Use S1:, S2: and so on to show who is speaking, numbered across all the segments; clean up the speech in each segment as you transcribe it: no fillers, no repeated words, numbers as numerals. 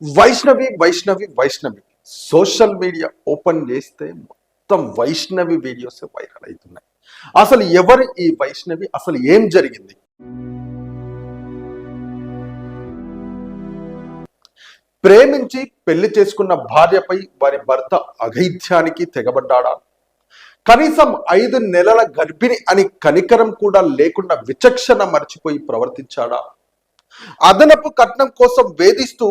S1: Vaishnavi Vaishnavi Vaishnavi social media open చేస్తే మొత్తం Vaishnavi videos viral అవుతున్నాయి. అసలు ఎవరు ఈ వైష్ణవి, అసలు ఏం జరిగింది? ప్రేమించి పెళ్లి చేసుకున్న భార్యపై వారి భర్త అఘైత్యానికి తెగబడ్డాడా? కనీసం 5 నెలల గర్భిణి అని కనికరం కూడా లేకుండా విచక్షణ మర్చిపోయి ప్రవర్తించాడా? అదనపు కట్నం కోసం వేధిస్తూ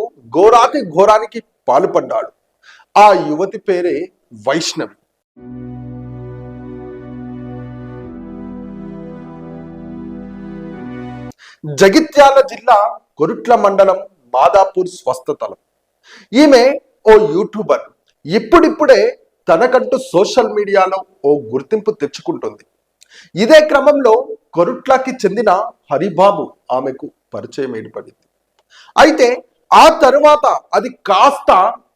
S1: ఘోరానికి పాల్పడ్డాడు. ఆ యువతి పేరే వైష్ణవి. జగిత్యాల జిల్లా కొరుట్ల మండలం మాదాపూర్ స్వస్థతలం. ఈమె ఓ యూట్యూబర్. ఇప్పుడిప్పుడే తనకంటూ సోషల్ మీడియాలో ఓ గుర్తింపు తెచ్చుకుంటుంది. ఇదే క్రమంలో కొరుట్లకి చెందిన హరిబాబు ఆమెకు పరిచయం ఏర్పడింది. అయితే ఆ తరువాత అది కాస్త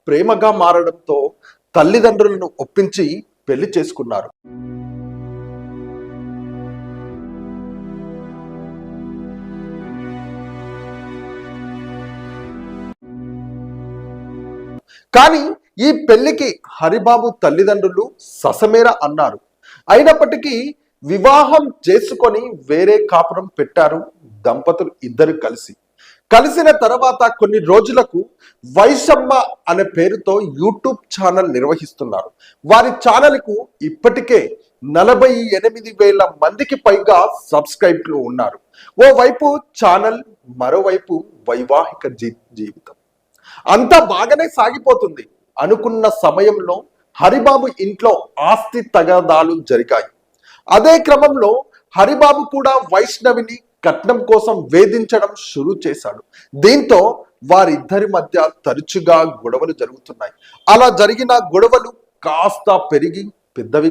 S1: ప్రేమగా మారడంతో తల్లిదండ్రులను ఒప్పించి పెళ్లి చేసుకున్నారు. కానీ ఈ పెళ్లికి హరిబాబు తల్లిదండ్రులు ససమేర అన్నారు. అయినప్పటికీ వివాహం చేసుకొని వేరే కాపురం పెట్టారు దంపతులు ఇద్దరు కలిసిన తర్వాత కొన్ని రోజులకు వైశమ్మ అనే పేరుతో యూట్యూబ్ ఛానల్ నిర్వహిస్తున్నారు. వారి ఛానల్కు ఇప్పటికే 48,000 మందికి పైగా సబ్స్క్రైబ్లు ఉన్నారు. ఓవైపు ఛానల్, మరోవైపు వైవాహిక జీవితం అంతా బాగానే సాగిపోతుంది. అనుకున్న సమయంలో హరిబాబు ఇంట్లో ఆస్తి తగాదాలు జరిగాయి. అదే క్రమంలో హరిబాబు కూడా వైష్ణవిని కట్నం కోసం వేధించడం షురూ చేశాడు. దీంతో వారిద్దరి మధ్య తరచుగా గొడవలు జరుగుతున్నాయి. అలా జరిగిన గొడవలు కాస్త పెరిగి పెద్దవి